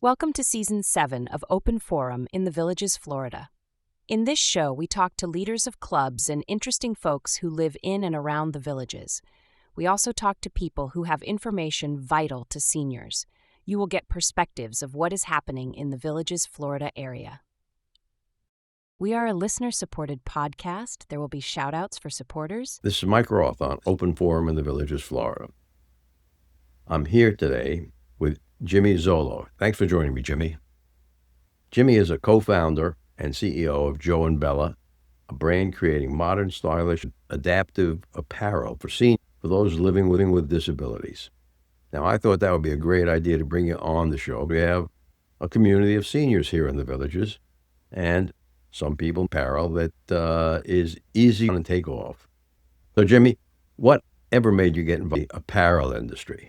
Welcome to Season 7 of Open Forum in the Villages, Florida. In this show, we talk to leaders of clubs and interesting folks who live in and around the villages. We also talk to people who have information vital to seniors. You will get perspectives of what is happening in the Villages, Florida area. We are a listener-supported podcast. There will be shout-outs for supporters. This is Mike Roth on Open Forum in the Villages, Florida. I'm here today with Jimmy Zolla. Thanks for joining me, Jimmy. Jimmy is a co-founder and CEO of Joe and Bella, a brand creating modern, stylish, adaptive apparel for seniors, for those living with disabilities. Now, I thought that would be a great idea to bring you on the show. We have a community of seniors here in the villages, and some people apparel that is easy to take off. So, Jimmy, what ever made you get involved in the apparel industry?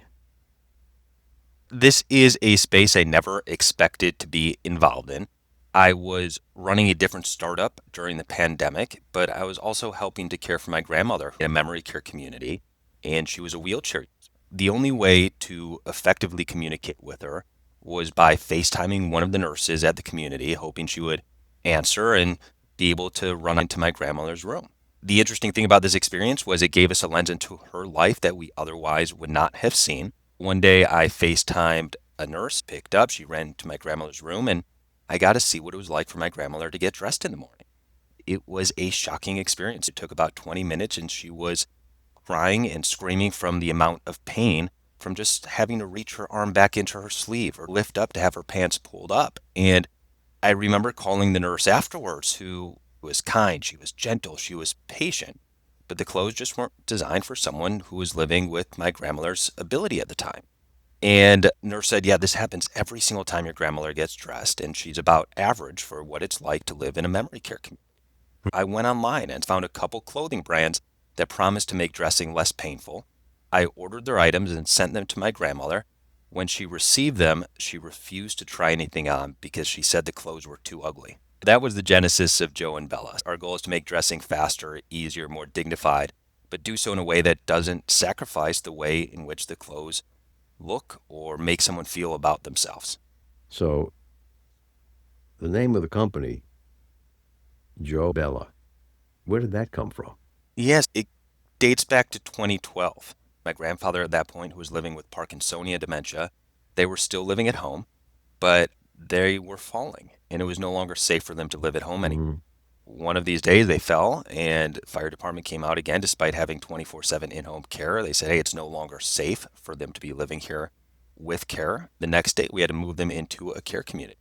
This is a space I never expected to be involved in. I was running a different startup during the pandemic, but I was also helping to care for my grandmother in a memory care community, and she was a wheelchair user. The only way to effectively communicate with her was by FaceTiming one of the nurses at the community, hoping she would answer and be able to run into my grandmother's room. The interesting thing about this experience was it gave us a lens into her life that we otherwise would not have seen. One day I FaceTimed a nurse, picked up, she ran to my grandmother's room, and I got to see what it was like for my grandmother to get dressed in the morning. It was a shocking experience. It took about 20 minutes, and she was crying and screaming from the amount of pain from just having to reach her arm back into her sleeve or lift up to have her pants pulled up. And I remember calling the nurse afterwards, who was kind, she was gentle, she was patient, but the clothes just weren't designed for someone who was living with my grandmother's ability at the time. And nurse said, yeah, this happens every single time your grandmother gets dressed, and she's about average for what it's like to live in a memory care community. I went online and found a couple clothing brands that promised to make dressing less painful. I ordered their items and sent them to my grandmother. When she received them, she refused to try anything on because she said the clothes were too ugly. That was the genesis of Joe and Bella. Our goal is to make dressing faster, easier, more dignified, but do so in a way that doesn't sacrifice the way in which the clothes look or make someone feel about themselves. So, the name of the company, Joe Bella, where did that come from? Yes, it dates back to 2012. My grandfather at that point, who was living with Parkinsonia dementia, they were still living at home, but they were falling, and it was no longer safe for them to live at home anymore. One of these days they fell, and the fire department came out again despite having 24/7 in-home care. They said, hey, it's no longer safe for them to be living here with care. The next day we had to move them into a care community.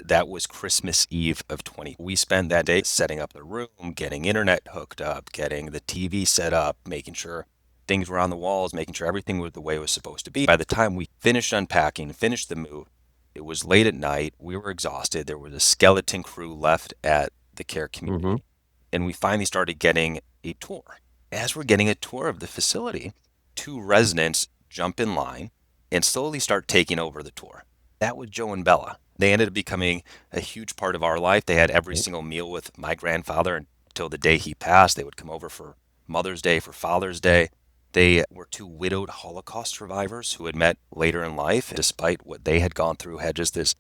That was Christmas Eve of 20. We spent that day setting up the room, getting internet hooked up, getting the TV set up, making sure things were on the walls, making sure everything was the way it was supposed to be. By the time we finished unpacking, finished the move, it was late at night. We were exhausted. There was a skeleton crew left at the care community. And we finally started getting a tour. As we're getting a tour of the facility, two residents jump in line and slowly start taking over the tour. That was Joe and Bella. They ended up becoming a huge part of our life. They had every single meal with my grandfather until the day he passed. They would come over for Mother's Day, for Father's Day. They were two widowed Holocaust survivors who had met later in life. Despite what they had gone through, had just this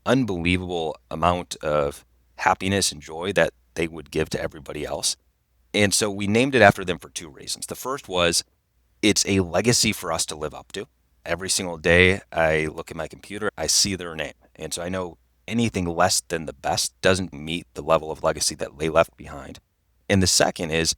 unbelievable amount of happiness and joy that they would give to everybody else. And so we named it after them for two reasons. The first was it's a legacy for us to live up to. Every single day I look at my computer, I see their name. And so I know anything less than the best doesn't meet the level of legacy that they left behind. And the second is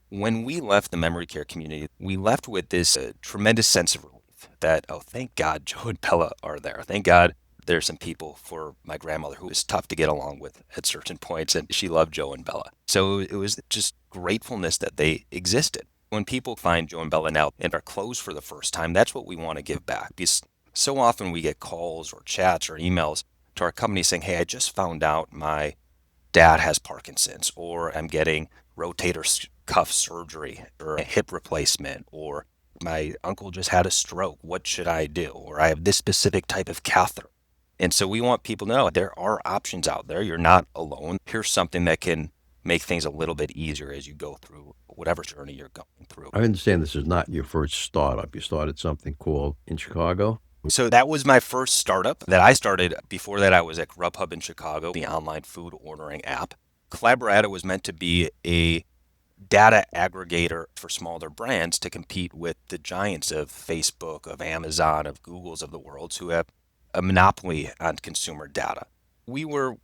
when we left the memory care community, we left with this tremendous sense of relief that, oh, thank God Joe and Bella are there. Thank God there's some people for my grandmother who was tough to get along with at certain points, and she loved Joe and Bella. So it was just gratefulness that they existed. When people find Joe and Bella now and are closed for the first time, that's what we want to give back. Because so often we get calls or chats or emails to our company saying, hey, I just found out my dad has Parkinson's, or I'm getting rotator cuff surgery or a hip replacement, or my uncle just had a stroke. What should I do? Or I have this specific type of catheter. And so we want people to know there are options out there. You're not alone. Here's something that can make things a little bit easier as you go through whatever journey you're going through. I understand this is not your first startup. You started something called in Chicago. So that was my first startup that I started. Before that, I was at Grubhub in Chicago, the online food ordering app. Collaborata was meant to be a data aggregator for smaller brands to compete with the giants of Facebook, of Amazon, of Google's of the world who have a monopoly on consumer data. We were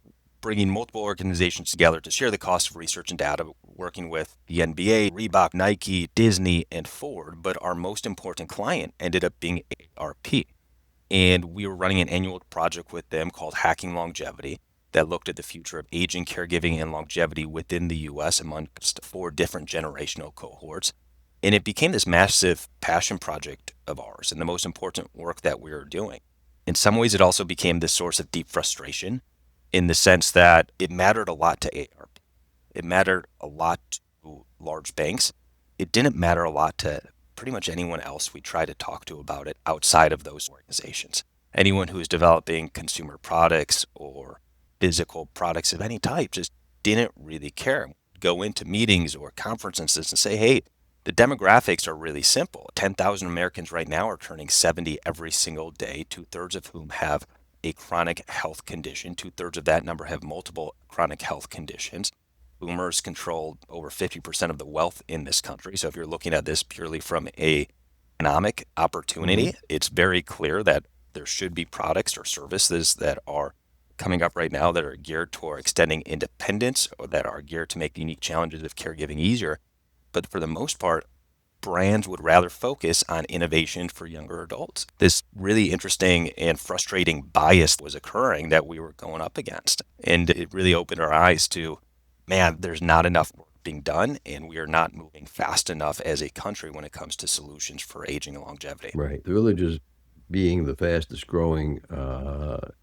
bringing multiple organizations together to share the cost of research and data, working with the NBA, Reebok, Nike, Disney, and Ford. But our most important client ended up being ARP. And we were running an annual project with them called Hacking Longevity that looked at the future of aging, caregiving, and longevity within the US amongst 4 different generational cohorts. And it became this massive passion project of ours and the most important work that we were doing. In some ways, it also became this source of deep frustration in the sense that it mattered a lot to ARP. It mattered a lot to large banks. It didn't matter a lot to pretty much anyone else we tried to talk to about it outside of those organizations. Anyone who is developing consumer products or physical products of any type just didn't really care. Go into meetings or conferences and say, hey, the demographics are really simple. 10,000 Americans right now are turning 70 every single day, 2/3 of whom have a chronic health condition. 2/3 of that number have multiple chronic health conditions. Boomers control over 50% of the wealth in this country. So if you're looking at this purely from a economic opportunity, it's very clear that there should be products or services that are coming up right now that are geared toward extending independence or that are geared to make the unique challenges of caregiving easier. But for the most part, brands would rather focus on innovation for younger adults. This really interesting and frustrating bias was occurring that we were going up against. And it really opened our eyes to, man, there's not enough work being done, and we are not moving fast enough as a country when it comes to solutions for aging and longevity. Right. The Villages being the fastest growing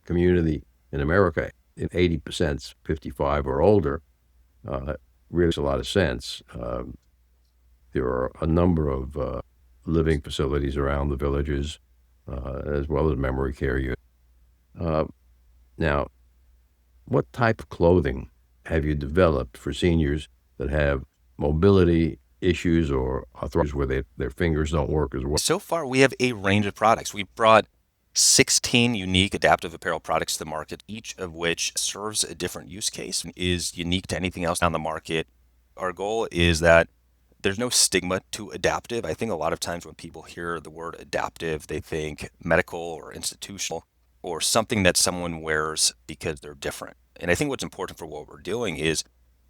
community in America, in 80% 55 or older, really makes a lot of sense. There are a number of living facilities around the Villages, as well as memory care units. Now, what type of clothing have you developed for seniors that have mobility issues or arthritis where their fingers don't work as well? So far, we have a range of products. We've brought 16 unique adaptive apparel products to the market, each of which serves a different use case and is unique to anything else on the market. Our goal is that there's no stigma to adaptive. I think a lot of times when people hear the word adaptive, they think medical or institutional or something that someone wears because they're different. And I think what's important for what we're doing is,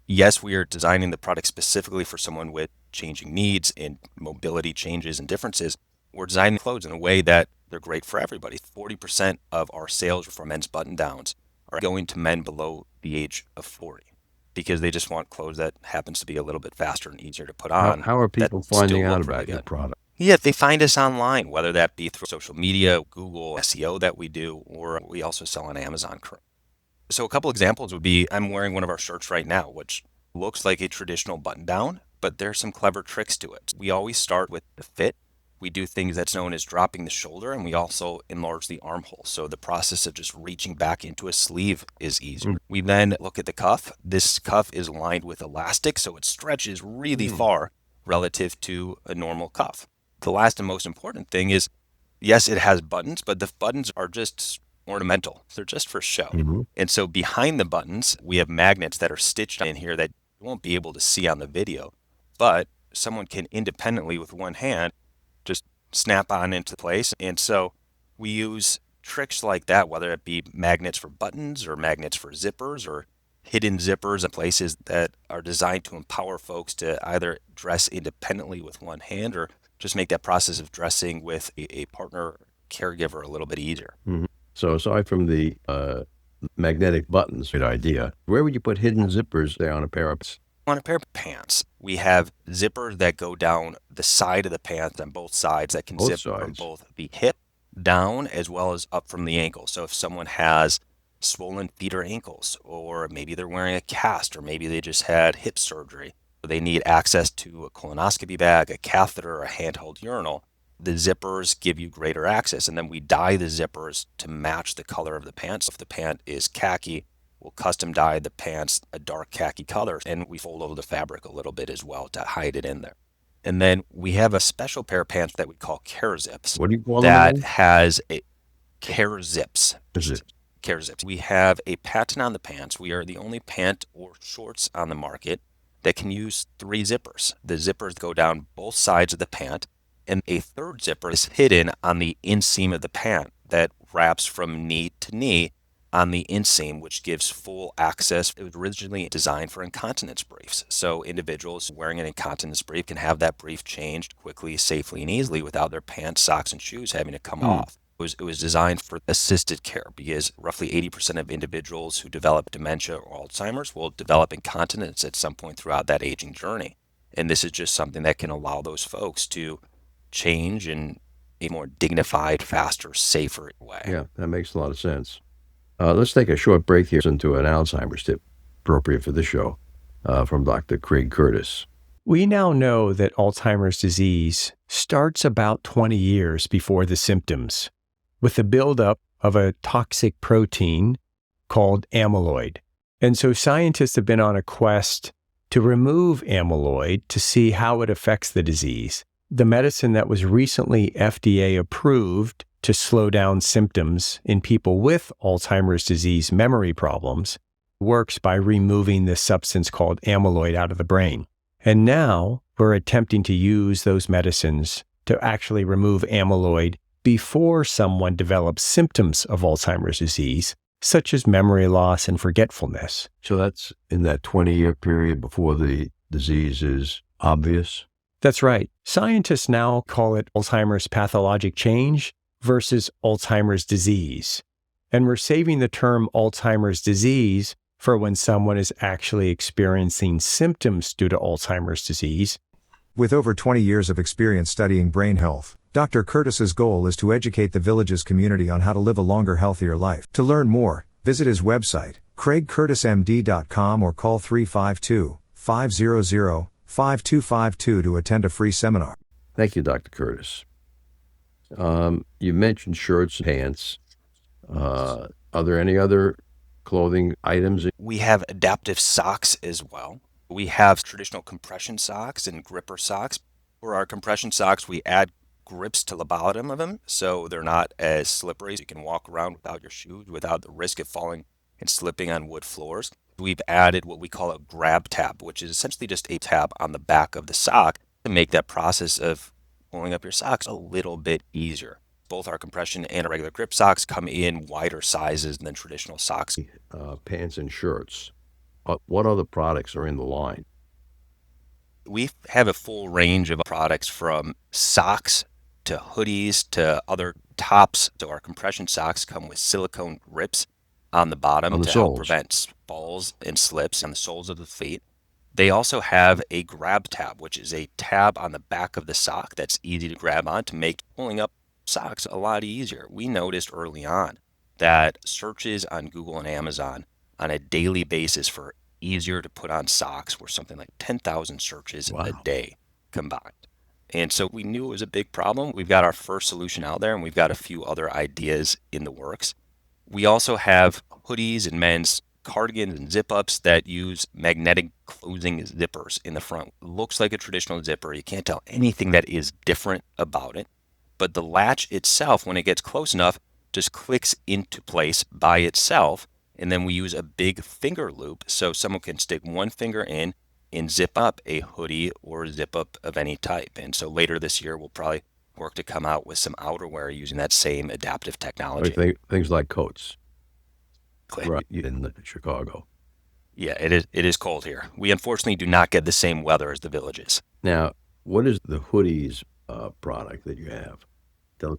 yes, we are designing the product specifically for someone with changing needs and mobility changes and differences. We're designing clothes in a way that they're great for everybody. 40% of our sales for men's button downs are going to men below the age of 40 because they just want clothes that happens to be a little bit faster and easier to put on. How are people that still finding out look really about your good. product? Yeah, they find us online, whether that be through social media, Google, SEO that we do, or we also sell on Amazon currently. So a couple examples would be, I'm wearing one of our shirts right now, which looks like a traditional button down, but there's some clever tricks to it. We always start with the fit. We do things that's known as dropping the shoulder, and we also enlarge the armhole. So the process of just reaching back into a sleeve is easier. We then look at the cuff. This cuff is lined with elastic, so it stretches really far relative to a normal cuff. The last and most important thing is, yes, it has buttons, but the buttons are just ornamental. They're just for show. And so behind the buttons, we have magnets that are stitched in here that you won't be able to see on the video, but someone can independently with one hand just snap on into place. And so we use tricks like that, whether it be magnets for buttons or magnets for zippers or hidden zippers in places that are designed to empower folks to either dress independently with one hand or just make that process of dressing with a partner caregiver a little bit easier. So aside from the magnetic buttons, good idea. Where would you put hidden zippers there on a pair of pants? On a pair of pants, we have zippers that go down the side of the pants on both sides that can Both zip from sides. both the hip down as well as up from the ankle. So if someone has swollen feet or ankles, or maybe they're wearing a cast, or maybe they just had hip surgery, they need access to a colonoscopy bag, a catheter, or a handheld urinal, the zippers give you greater access. And then we dye the zippers to match the color of the pants. If the pant is khaki We'll custom dye the pants a dark khaki color, and we fold over the fabric a little bit as well to hide it in there. And then we have a special pair of pants that we call care zips What do you call them that again? has a care zips. Is it? Care zips. We have a patent on the pants. We are the only pant or shorts on the market that can use 3 zippers. The zippers go down both sides of the pant, and a third zipper is hidden on the inseam of the pant that wraps from knee to knee on the inseam, which gives full access. It was originally designed for incontinence briefs. So individuals wearing an incontinence brief can have that brief changed quickly, safely, and easily without their pants, socks, and shoes having to come off. It was designed for assisted care because roughly 80% of individuals who develop dementia or Alzheimer's will develop incontinence at some point throughout that aging journey. And this is just something that can allow those folks to change in a more dignified, faster, safer way. Yeah, that makes a lot of sense. Let's take a short break here into an Alzheimer's tip, appropriate for this show, from Dr. Craig Curtis. We now know that Alzheimer's disease starts about 20 years before the symptoms, with the buildup of a toxic protein called amyloid. And so scientists have been on a quest to remove amyloid to see how it affects the disease. The medicine that was recently FDA approved to slow down symptoms in people with Alzheimer's disease memory problems works by removing this substance called amyloid out of the brain. And now we're attempting to use those medicines to actually remove amyloid before someone develops symptoms of Alzheimer's disease, such as memory loss and forgetfulness. So that's in that 20-year period before the disease is obvious? That's right. Scientists now call it Alzheimer's pathologic change versus Alzheimer's disease. And we're saving the term Alzheimer's disease for when someone is actually experiencing symptoms due to Alzheimer's disease. With over 20 years of experience studying brain health, Dr. Curtis's goal is to educate the Villages community on how to live a longer, healthier life. To learn more, visit his website, craigcurtismd.com, or call 352-500-5252 to attend a free seminar. Thank you, Dr. Curtis. You mentioned shirts, pants. Are there any other clothing items? We have adaptive socks as well. We have traditional compression socks and gripper socks. For our compression socks, we add grips to the bottom of them so they're not as slippery. So you can walk around without your shoes, without the risk of falling and slipping on wood floors. We've added what we call a grab tab, which is essentially just a tab on the back of the sock to make that process of pulling up your socks a little bit easier. Both our compression and our regular grip socks come in wider sizes than traditional socks. Pants and shirts. What other products are in the line? We have a full range of products from socks to hoodies to other tops. So our compression socks come with silicone grips on the bottom to help prevent falls and slips on the soles of the feet. They also have a grab tab, which is a tab on the back of the sock that's easy to grab on to make pulling up socks a lot easier. We noticed early on that searches on Google and Amazon on a daily basis for easier to put on socks were something like 10,000 searches a day combined. And so we knew it was a big problem. We've got our first solution out there, and we've got a few other ideas in the works. We also have hoodies and men's cardigans and zip-ups that use magnetic closing zippers in the front. It looks like a traditional zipper. You can't tell anything that is different about it. But the latch itself, when it gets close enough, just clicks into place by itself. And then we use a big finger loop so someone can stick one finger in and zip up a hoodie or zip up of any type. And so later this year, we'll probably work to come out with some outerwear using that same adaptive technology. Things like coats. Right. In Chicago. Yeah, it is cold here. We unfortunately do not get the same weather as the Villages. Now, what is the hoodies product that you have?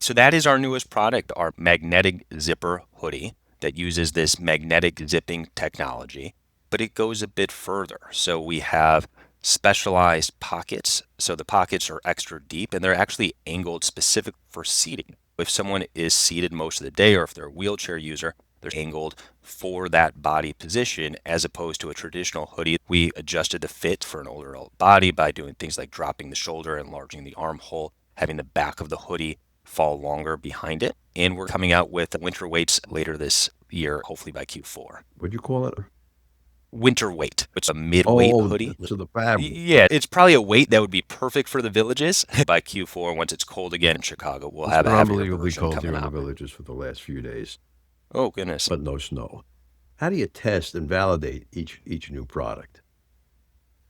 So that is our newest product, our magnetic zipper hoodie that uses this magnetic zipping technology, but it goes a bit further. So we have specialized pockets. So the pockets are extra deep and they're actually angled specific for seating. If someone is seated most of the day or if they're a wheelchair user, they're angled for that body position as opposed to a traditional hoodie. We adjusted the fit for an older body by doing things like dropping the shoulder, enlarging the armhole, having the back of the hoodie fall longer behind it. And we're coming out with winter weights later this year, hopefully by Q4. What'd you call it? Winter weight. It's a mid-weight hoodie. So the fabric. Yeah, it's probably a weight that would be perfect for the Villages. By Q4, once it's cold again in Chicago, we'll have a been heavier unbelievably version cold coming here in the out. Villages for the last few days, Oh, goodness. but no snow. How do you test and validate each new product?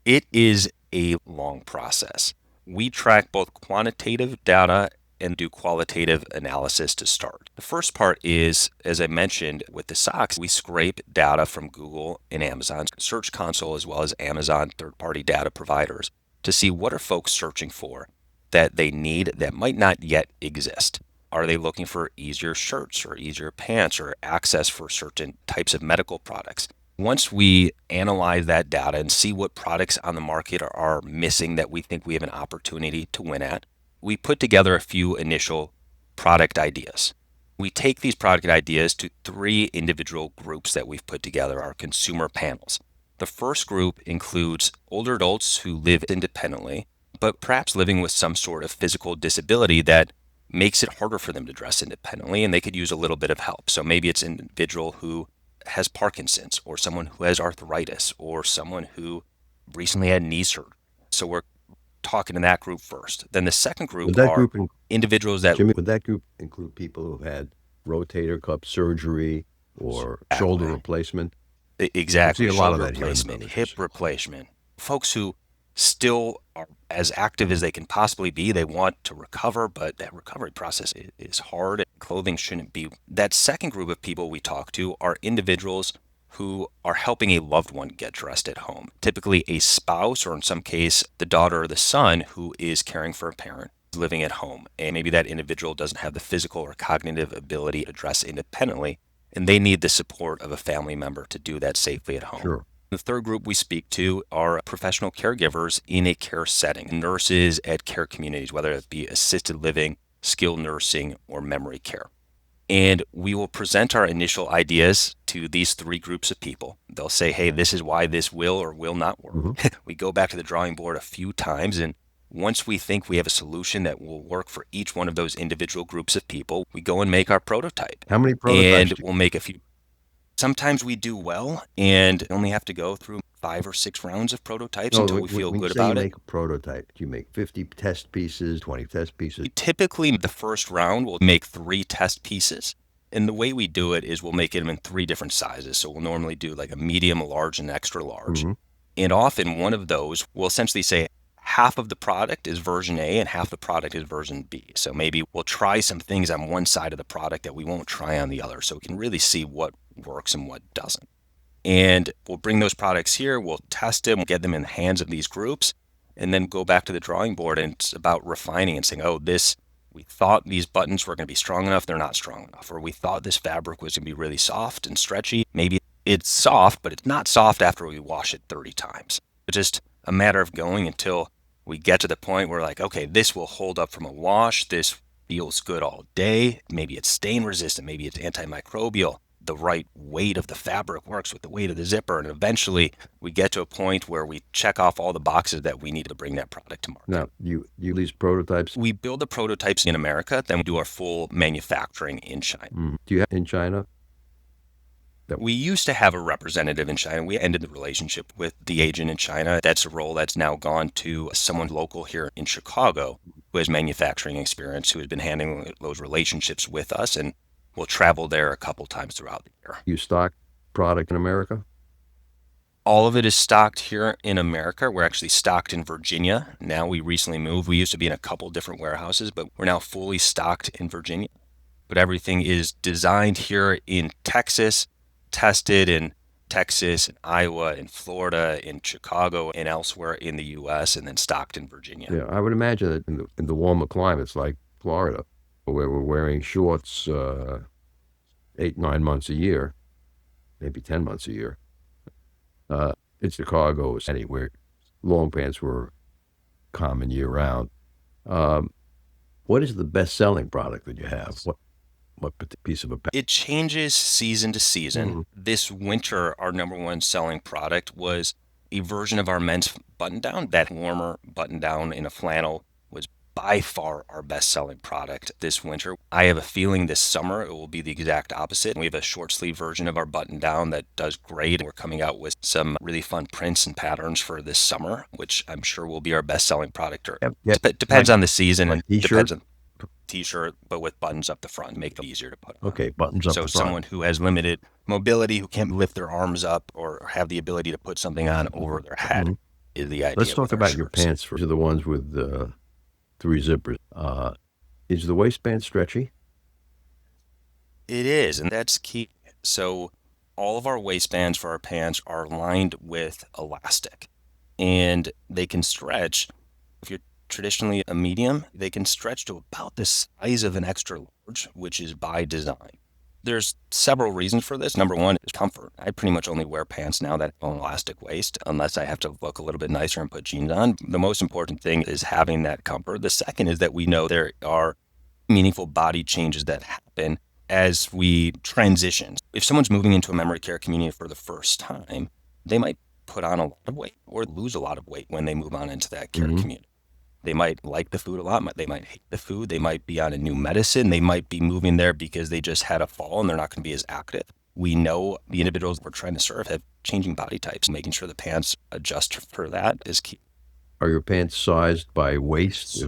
It is a long process. We track both quantitative data and do qualitative analysis to start. The first part is, as I mentioned, with the socks, we scrape data from Google and Amazon's Search Console as well as Amazon third-party data providers to see what are folks searching for that they need that might not yet exist. Are they looking for easier shirts or easier pants or access for certain types of medical products? Once we analyze that data and see what products on the market are missing that we think we have an opportunity to win at, we put together a few initial product ideas. We take these product ideas to 3 individual groups that we've put together, our consumer panels. The first group includes older adults who live independently, but perhaps living with some sort of physical disability that makes it harder for them to dress independently, and they could use a little bit of help. So maybe it's an individual who has Parkinson's, or someone who has arthritis, or someone who recently had knee surgery. So we're talking to that group first. Then the second group Would that are group individuals that Jimmy, would that group include people who've had rotator cuff surgery or shoulder replacement? Exactly. I see a lot of Shoulder that here in the replacement, villages. hip replacement. Folks who still are as active as they can possibly be. They want to recover, but that recovery process is hard. Clothing shouldn't be. That second group of people we talk to are individuals who are helping a loved one get dressed at home. Typically a spouse, or in some case, the daughter or the son who is caring for a parent living at home. And maybe that individual doesn't have the physical or cognitive ability to dress independently, and they need the support of a family member to do that safely at home. Sure. The third group we speak to are professional caregivers in a care setting, nurses at care communities, whether it be assisted living, skilled nursing, or memory care. And we will present our initial ideas to these 3 groups of people. They'll say, hey, this is why this will or will not work. We go back to the drawing board a few times, and once we think we have a solution that will work for each one of those individual groups of people, we go and make our prototype. How many prototypes? And we'll make a few. Sometimes we do well and only have to go through 5 or 6 rounds of prototypes until we feel good about you it. Make a prototype. Do you make 50 test pieces, 20 test pieces? Typically, the first round we'll make 3 test pieces. And the way we do it is we'll make them in 3 different sizes. So we'll normally do like a medium, a large, and extra large. And often one of those will essentially say half of the product is version A and half the product is version B. So maybe we'll try some things on one side of the product that we won't try on the other, so we can really see what works and what doesn't. And we'll bring those products here, we'll test them, get them in the hands of these groups, and then go back to the drawing board, and it's about refining and saying, oh, we thought these buttons were going to be strong enough, they're not strong enough. Or we thought this fabric was going to be really soft and stretchy. Maybe it's soft, but it's not soft after we wash it 30 times. It's just a matter of going until we get to the point where like, okay, this will hold up from a wash. This feels good all day. Maybe it's stain resistant. Maybe it's antimicrobial. The right weight of the fabric works with the weight of the zipper. And eventually we get to a point where we check off all the boxes that we need to bring that product to market. Now, you these prototypes? We build the prototypes in America, then we do our full manufacturing in China. Do you have in China? We used to have a representative in China. We ended the relationship with the agent in China. That's a role that's now gone to someone local here in Chicago who has manufacturing experience, who has been handling those relationships with us, and will travel there a couple times throughout the year. You stock product in America? All of it is stocked here in America. We're actually stocked in Virginia. Now we recently moved. We used to be in a couple different warehouses, but we're now fully stocked in Virginia. But everything is designed here in Texas, tested in Texas, and Iowa, and Florida, in Chicago, and elsewhere in the U.S., and then stocked in Virginia. Yeah, I would imagine that in the warmer climates like Florida, where we're wearing shorts 8, 9 months a year, maybe 10 months a year, in Chicago, anywhere, long pants were common year-round. What is the best-selling product that you have? What piece of apparel? It changes season to season. This winter, our number one selling product was a version of our men's button-down. That warmer button-down in a flannel was by far our best-selling product this winter. I have a feeling this summer it will be the exact opposite. We have a short sleeve version of our button down that does great. We're coming out with some really fun prints and patterns for this summer, which I'm sure will be our best-selling product. Or depends on the season and depends on t-shirt, but with buttons up the front, make it easier to put on. Okay, buttons up the front. So someone who has limited mobility, who can't lift their arms up or have the ability to put something on over their head is the idea. Let's talk about your pants. These are the ones with 3 zippers. Is the waistband stretchy? It is, and that's key. So all of our waistbands for our pants are lined with elastic, and they can stretch. If you're traditionally a medium, they can stretch to about the size of an extra large, which is by design. There's several reasons for this. Number one is comfort. I pretty much only wear pants now that have an elastic waist, unless I have to look a little bit nicer and put jeans on. The most important thing is having that comfort. The second is that we know there are meaningful body changes that happen as we transition. If someone's moving into a memory care community for the first time, they might put on a lot of weight or lose a lot of weight when they move on into that care community. They might like the food a lot. They might hate the food. They might be on a new medicine. They might be moving there because they just had a fall and they're not going to be as active. We know the individuals we're trying to serve have changing body types. Making sure the pants adjust for that is key. Are your pants sized by waist?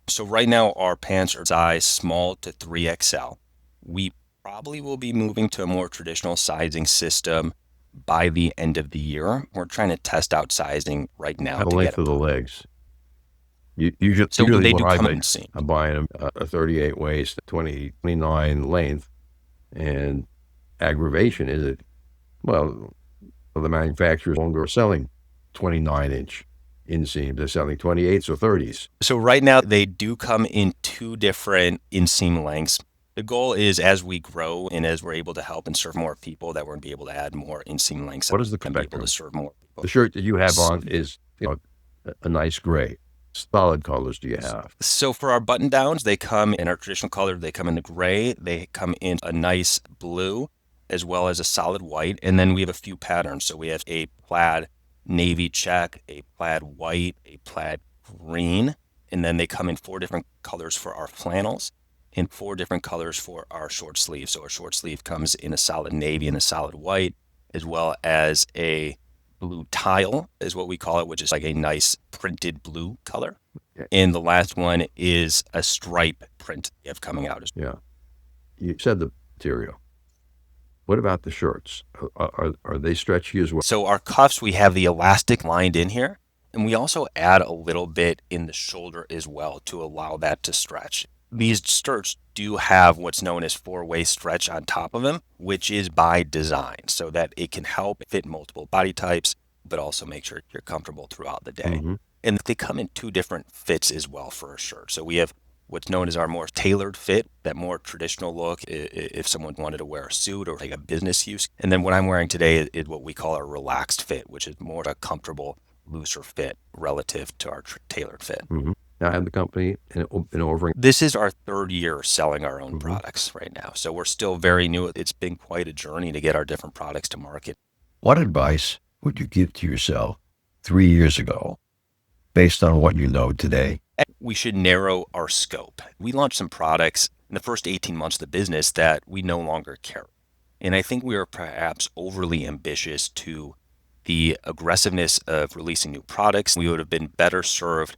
So right now our pants are size small to 3XL. We probably will be moving to a more traditional sizing system by the end of the year. We're trying to test out sizing right now. The length of the legs. Usually they do what come in seam. I'm buying a 38 waist, 29 length, and aggravation is it? Well, the manufacturers longer are selling 29-inch inseam. They're selling 28s or 30s. So right now they do come in 2 different inseam lengths. The goal is as we grow and as we're able to help and serve more people that we're going to be able to add more inseam lengths. What is the spectrum? Be able to serve more people. The shirt that you have on is a nice gray. Solid colors do you have? So for our button downs, they come in our traditional color. They come in the gray. They come in a nice blue as well as a solid white. And then we have a few patterns. So we have a plaid navy check, a plaid white, a plaid green. And then they come in 4 different colors for our flannels and 4 different colors for our short sleeve. So our short sleeve comes in a solid navy and a solid white, as well as a blue tile is what we call it, which is like a nice printed blue color. Okay. And the last one is a stripe print we have coming out. Yeah. You said the material. What about the shirts? Are they stretchy as well? So our cuffs, we have the elastic lined in here, and we also add a little bit in the shoulder as well to allow that to stretch. These shirts do have what's known as 4-way stretch on top of them, which is by design so that it can help fit multiple body types, but also make sure you're comfortable throughout the day. And they come in 2 different fits as well for a shirt. So we have what's known as our more tailored fit, that more traditional look if someone wanted to wear a suit or like a business use. And then what I'm wearing today is what we call a relaxed fit, which is more a comfortable, looser fit relative to our tailored fit. I have the company in over. This is our 3rd year selling our own products right now. So we're still very new. It's been quite a journey to get our different products to market. What advice would you give to yourself 3 years ago based on what you know today? We should narrow our scope. We launched some products in the first 18 months of the business that we no longer carry. And I think we are perhaps overly ambitious to the aggressiveness of releasing new products. We would have been better served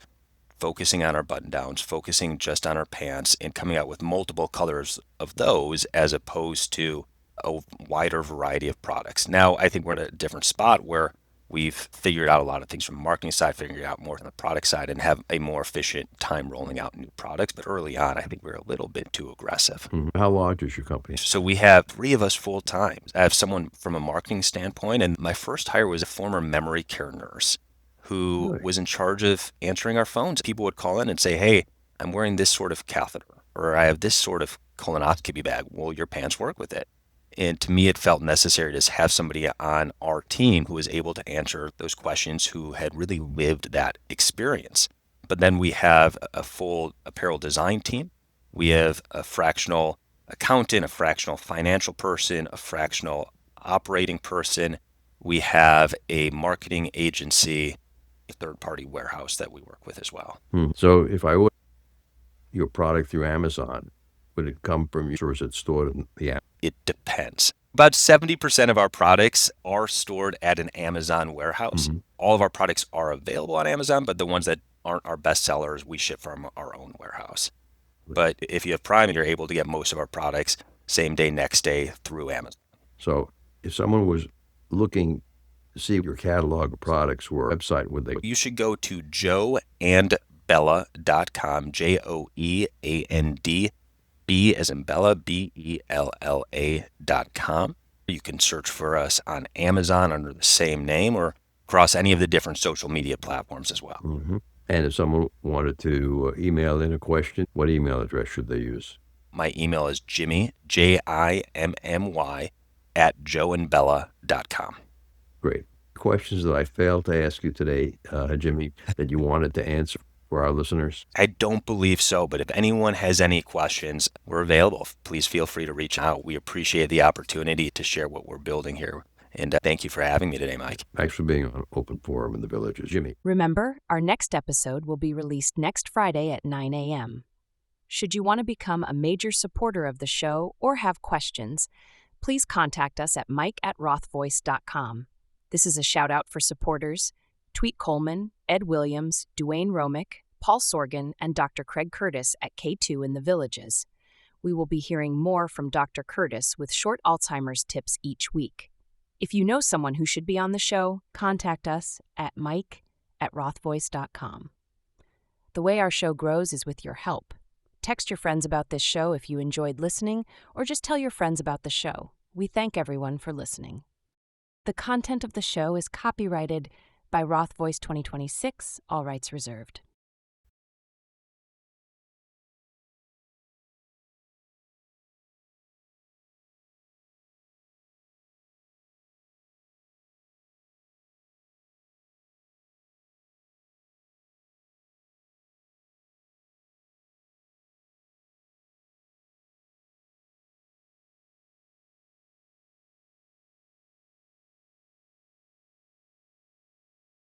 focusing on our button downs, focusing just on our pants, and coming out with multiple colors of those as opposed to a wider variety of products. Now, I think we're in a different spot where we've figured out a lot of things from the marketing side, figuring out more from the product side, and have a more efficient time rolling out new products. But early on, I think we're a little bit too aggressive. How large is your company? So we have 3 of us full time. I have someone from a marketing standpoint, and my first hire was a former memory care nurse who was in charge of answering our phones. People would call in and say, hey, I'm wearing this sort of catheter, or I have this sort of colonoscopy bag. Will your pants work with it? And to me, it felt necessary to have somebody on our team who was able to answer those questions, who had really lived that experience. But then we have a full apparel design team. We have a fractional accountant, a fractional financial person, a fractional operating person. We have a marketing agency, third-party warehouse that we work with as well. So if I order your product through Amazon, would it come from you or is it stored in the app? It depends. About 70% of our products are stored at an Amazon warehouse. All of our products are available on Amazon, but the ones that aren't our best sellers, we ship from our own warehouse. But if you have Prime, you're able to get most of our products same day, next day through Amazon. So if someone was looking to see your catalog of products or website, would they? You should go to joeandbella.com, JOEAND, B as in Bella, BELLA.com. You can search for us on Amazon under the same name or across any of the different social media platforms as well. And if someone wanted to email in a question, what email address should they use? My email is Jimmy, JIMMY, @joeandbella.com. Great. Questions that I failed to ask you today, Jimmy, that you wanted to answer for our listeners? I don't believe so, but if anyone has any questions, we're available. Please feel free to reach out. We appreciate the opportunity to share what we're building here. And thank you for having me today, Mike. Thanks for being on Open Forum in the Villages, Jimmy. Remember, our next episode will be released next Friday at 9 a.m. Should you want to become a major supporter of the show or have questions, please contact us at mike@rothvoice.com. This is a shout out for supporters Tweet Coleman, Ed Williams, Duane Romick, Paul Sorgan, and Dr. Craig Curtis at K2 in the Villages. We will be hearing more from Dr. Curtis with short Alzheimer's tips each week. If you know someone who should be on the show, contact us at mike@rothvoice.com. The way our show grows is with your help. Text your friends about this show if you enjoyed listening, or just tell your friends about the show. We thank everyone for listening. The content of the show is copyrighted by Roth Voice 2026, all rights reserved.